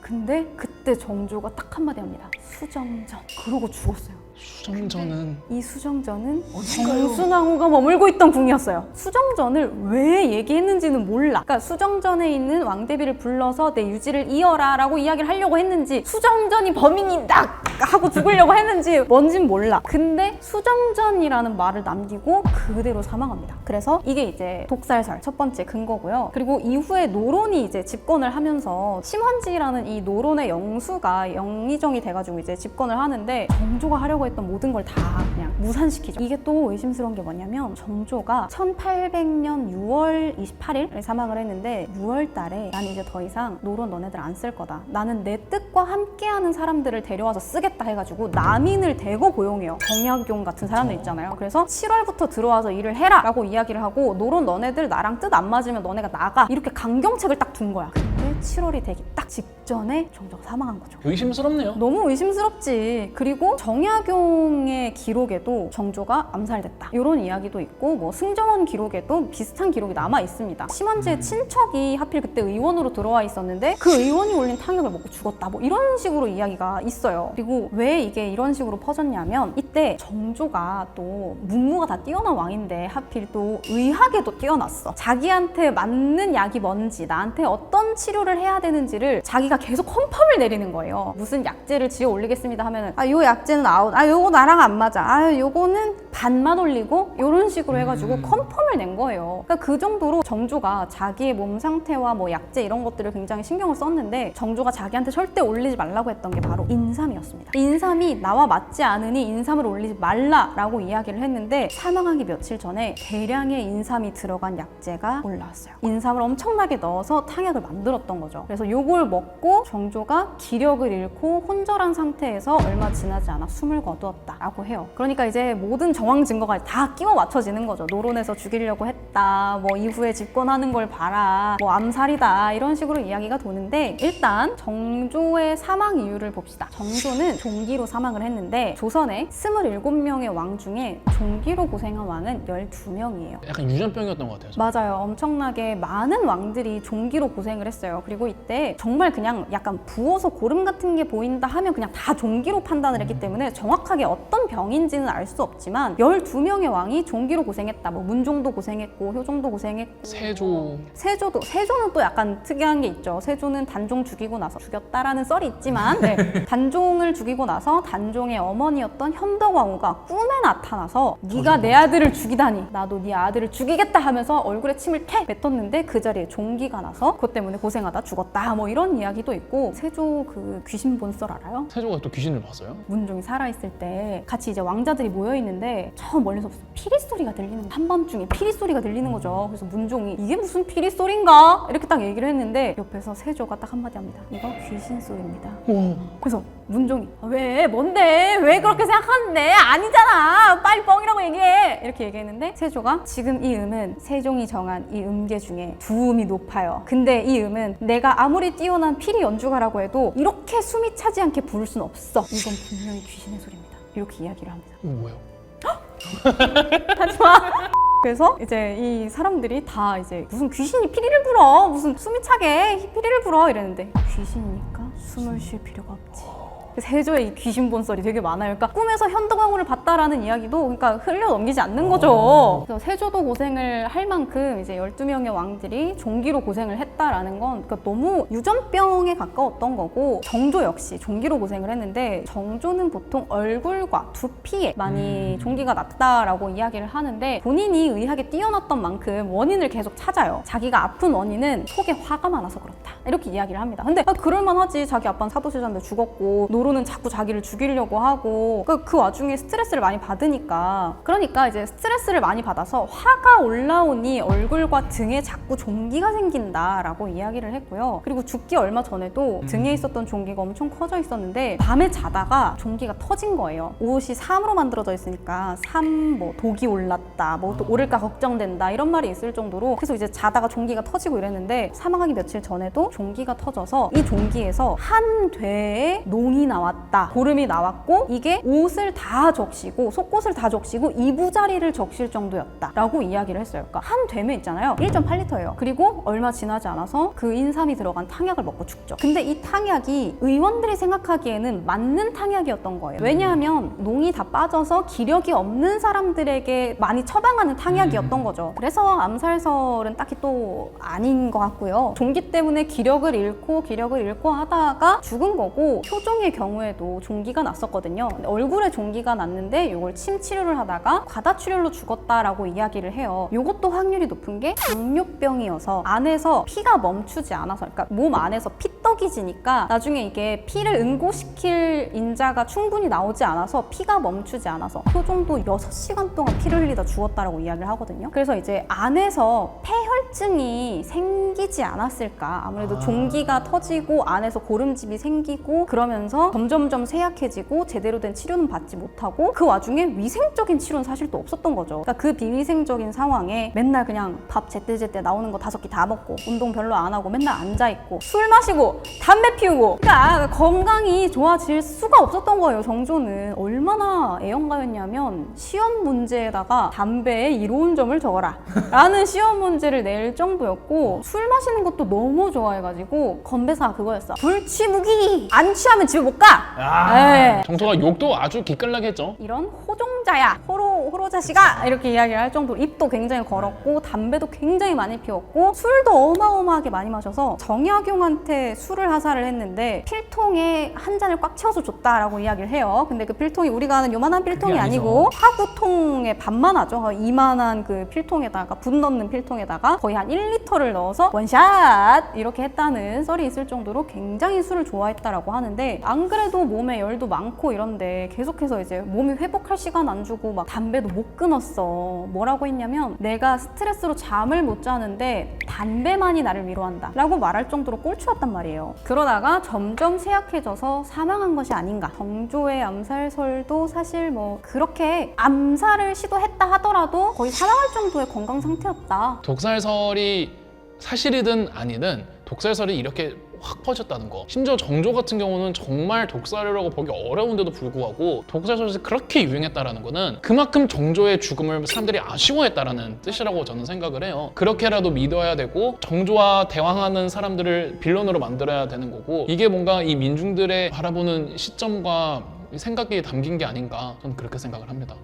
근데 그때 정조가 딱 한마디 합니다. 수정전. 그러고 죽었어요. 수정전은 이 수정전은 정순왕후가 머물고 있던 궁이었어요. 수정전을 왜 얘기했는지는 몰라. 그러니까 수정전에 있는 왕대비를 불러서 내 유지를 이어라 라고 이야기를 하려고 했는지 수정전이 범인이다 하고 죽으려고 했는지 뭔진 몰라. 근데 수정전이라는 말을 남기고 그대로 사망합니다. 그래서 이게 이제 독살설 첫 번째 근거고요. 그리고 이후에 노론이 이제 집권을 하면서 심헌지라는 이 노론의 영수가 영의정이 돼가지고 이제 집권을 하는데 정조가 하려고 했던 모든 걸 다 그냥 무산시키죠. 이게 또 의심스러운 게 뭐냐면 정조가 1800년 6월 28일에 사망을 했는데 6월 달에 난 이제 더 이상 노론 너네들 안 쓸 거다. 나는 내 뜻과 함께하는 사람들을 데려와서 쓰겠다 해가지고 남인을 대거 고용해요. 정약용 같은 사람들 있잖아요. 그래서 7월부터 들어와서 일을 해라 라고 이야기를 하고 노론 너네들 나랑 뜻 안 맞으면 너네가 나가 이렇게 강경책을 딱 둔 거야. 근데 7월이 되기 딱 직전에 정조가 사망한 거죠. 의심스럽네요. 너무 의심스럽지. 그리고 정약용의 기록에도 정조가 암살됐다 이런 이야기도 있고 뭐 승정원 기록에도 비슷한 기록이 남아 있습니다. 심헌지의 친척이 하필 그때 의원으로 들어와 있었는데 그 의원이 올린 탕약을 먹고 죽었다 뭐 이런 식으로 이야기가 있어요. 그리고 왜 이게 이런 식으로 퍼졌냐면 이때 정조가 또 문무가 다 뛰어난 왕인데 하필 또 의학에도 뛰어났어. 자기한테 맞는 약이 뭔지 나한테 어떤 치료를 치료를 해야 되는지를 자기가 계속 컨펌을 내리는 거예요. 무슨 약제를 지어 올리겠습니다 하면은 요 약제는 아웃, 요거 나랑 안 맞아, 요거는 반만 올리고 이런 식으로 해가지고 컨펌을 낸 거예요. 그러니까 그 정도로 정조가 자기의 몸 상태와 뭐 약제 이런 것들을 굉장히 신경을 썼는데 정조가 자기한테 절대 올리지 말라고 했던 게 바로 인삼이었습니다. 인삼이 나와 맞지 않으니 인삼을 올리지 말라라고 이야기를 했는데 사망하기 며칠 전에 대량의 인삼이 들어간 약제가 올라왔어요. 인삼을 엄청나게 넣어서 탕약을 만들었던 거죠. 그래서 요걸 먹고 정조가 기력을 잃고 혼절한 상태에서 얼마 지나지 않아 숨을 거두었다라고 해요. 그러니까 이제 모든 정황 증거가 다 끼워 맞춰지는 거죠. 노론에서 죽이려고 했다, 뭐 이후에 집권하는 걸 봐라, 뭐 암살이다, 이런 식으로 이야기가 도는데 일단 정조의 사망 이유를 봅시다. 정조는 종기로 사망을 했는데 조선에 27명의 왕 중에 종기로 고생한 왕은 12명이에요. 약간 유전병이었던 것 같아요. 맞아요. 엄청나게 많은 왕들이 종기로 고생을 했어요. 그리고 이때 정말 그냥 약간 부어서 고름 같은 게 보인다 하면 그냥 다 종기로 판단을 했기 때문에 정확하게 어떤 병인지는 알 수 없지만 12명의 왕이 종기로 고생했다. 뭐 문종도 고생했고 효종도 고생했고 세조는 또 약간 특이한 게 있죠. 세조는 단종 죽이고 나서 죽였다라는 썰이 있지만 네. 단종을 죽이고 나서 단종의 어머니였던 현덕왕후가 꿈에 나타나서 네가 내 아들을 죽이다니 나도 네 아들을 죽이겠다 하면서 얼굴에 침을 캐 뱉었는데 그 자리에 종기가 나서 그것 때문에 고생하다 죽었다, 뭐 이런 이야기도 있고. 세조 그 귀신 본 썰 알아요? 세조가 또 귀신을 봤어요? 문종이 살아있을 때 같이 이제 왕자들이 모여있는데 저 멀리서 무슨 피리 소리가 들리는 거예요. 한밤중에 피리 소리가 들리는 거죠. 그래서 문종이 이게 무슨 피리 소리인가? 이렇게 딱 얘기를 했는데 옆에서 세조가 딱 한마디 합니다. 이거 귀신 소리입니다. 그래서 문종이 왜? 뭔데? 왜 그렇게 생각하는데? 아니잖아! 빨리 뻥이라고 얘기해! 이렇게 얘기했는데 세조가 지금 이 음은 세종이 정한 이 음계 중에 두 음이 높아요. 근데 이 음은 내가 아무리 뛰어난 피리 연주가라고 해도 이렇게 숨이 차지 않게 부를 순 없어. 이건 분명히 귀신의 소리입니다. 이렇게 이야기를 합니다. 이거 뭐예요? 하지마! 그래서 이제 이 사람들이 다 이제 무슨 귀신이 피리를 불어, 무슨 숨이 차게 피리를 불어 이랬는데 귀신이니까 숨을 쉴 필요가 없지. 세조의 이 귀신 본 썰이 되게 많아요. 그러니까 꿈에서 현덕왕후를 봤다라는 이야기도 그러니까 흘려 넘기지 않는 거죠. 그래서 세조도 고생을 할 만큼 이제 12명의 왕들이 종기로 고생을 했다라는 건 그러니까 너무 유전병에 가까웠던 거고, 정조 역시 종기로 고생을 했는데 정조는 보통 얼굴과 두피에 많이 종기가 났다라고 이야기를 하는데 본인이 의학에 뛰어났던 만큼 원인을 계속 찾아요. 자기가 아픈 원인은 속에 화가 많아서 그렇다, 이렇게 이야기를 합니다. 근데 그럴만하지. 자기 아빠는 사도세자인데 죽었고 노론은 자꾸 자기를 죽이려고 하고 그 와중에 스트레스를 많이 받으니까, 그러니까 이제 스트레스를 많이 받아서 화가 올라오니 얼굴과 등에 자꾸 종기가 생긴다라고 이야기를 했고요. 그리고 죽기 얼마 전에도 등에 있었던 종기가 엄청 커져 있었는데 밤에 자다가 종기가 터진 거예요. 옷이 삼으로 만들어져 있으니까 뭐 독이 올랐다, 뭐 또 오를까 걱정된다, 이런 말이 있을 정도로. 그래서 이제 자다가 종기가 터지고 이랬는데 사망하기 며칠 전에도 종기가 터져서 이 종기에서 한 되에 농이 나왔다, 고름이 나왔고 이게 옷을 다 적시고 속옷을 다 적시고 이부자리를 적실 정도였다 라고 이야기를 했어요. 그러니까 한 되면 있잖아요, 1.8리터예요. 그리고 얼마 지나지 않아서 그 인삼이 들어간 탕약을 먹고 죽죠. 근데 이 탕약이 의원들이 생각하기에는 맞는 탕약이었던 거예요. 왜냐하면 농이 다 빠져서 기력이 없는 사람들에게 많이 처방하는 탕약이었던 거죠. 그래서 암살설은 딱히 또 아닌 것 같고요. 종기 때문에 기력을 잃고 하다가 죽은 거고, 효종의 경우에도 종기가 났었거든요. 근데 얼굴에 종기가 났는데 이걸 침 치료를 하다가 과다출혈로 죽었다라고 이야기를 해요. 이것도 확률이 높은 게 당뇨병이어서 안에서 피가 멈추지 않아서, 그러니까 몸 안에서 피떡이 지니까 나중에 이게 피를 응고시킬 인자가 충분히 나오지 않아서 피가 멈추지 않아서 효종도 6시간 동안 피를 흘리다 죽었다라고 이야기를 하거든요. 그래서 이제 안에서 폐혈증이 생기지 않았을까. 아무래도 종기가 터지고 안에서 고름집이 생기고 그러면서 점점점 쇠약해지고 제대로 된 치료는 받지 못하고 그 와중에 위생적인 치료는 사실 또 없었던 거죠. 그러니까 그 비위생적인 상황에 맨날 그냥 밥 제때제때 나오는 거 5끼 다 먹고 운동 별로 안 하고 맨날 앉아있고 술 마시고 담배 피우고, 그러니까 건강이 좋아질 수가 없었던 거예요. 정조는 얼마나 애연가였냐면 시험 문제에다가 담배에 이로운 점을 적어라 라는 시험 문제를 낼 정도였고, 술 마시는 것도 너무 좋아해가지고 건배사가 그거였어. 불취무기! 안 취하면 집에 못 가! 정서가 욕도 아주 기깔나게 했죠. 이런 호종자야, 호로 자식아 이렇게 이야기를 할 정도로 입도 굉장히 걸었고 담배도 굉장히 많이 피웠고 술도 어마어마하게 많이 마셔서 정약용한테 술을 하사를 했는데 필통에 한 잔을 꽉 채워서 줬다라고 이야기를 해요. 근데 그 필통이 우리가 아는 요만한 필통이 그게 아니고 화구통에 반만 하죠. 이만한 그 필통에다가 분 넣는 필통에다가 거의 한 1리터를 넣어서 원샷 이렇게 했다는 썰이 있을 정도로 굉장히 술을 좋아했다라고 하는데, 안 그래도 몸에 열도 많고 이런데 계속해서 이제 몸이 회복할 시간 안 주고 막 담배도 못 끊었어. 뭐라고 했냐면 내가 스트레스로 잠을 못 자는데 담배만이 나를 위로한다 라고 말할 정도로 꼴초였단 말이에요. 그러다가 점점 쇠약해져서 사망한 것이 아닌가. 정조의 암살설도 사실 뭐 그렇게 암살을 시도했다 하더라도 거의 사망할 정도의 건강 상태였다. 독살설이 사실이든 아니든 독살설이 이렇게 확 퍼졌다는 거. 심지어 정조 같은 경우는 정말 독살이라고 보기 어려운데도 불구하고 독살설이 그렇게 유행했다라는 거는 그만큼 정조의 죽음을 사람들이 아쉬워했다라는 뜻이라고 저는 생각을 해요. 그렇게라도 믿어야 되고 정조와 대항하는 사람들을 빌런으로 만들어야 되는 거고, 이게 뭔가 이 민중들의 바라보는 시점과 생각이 담긴 게 아닌가, 저는 그렇게 생각을 합니다.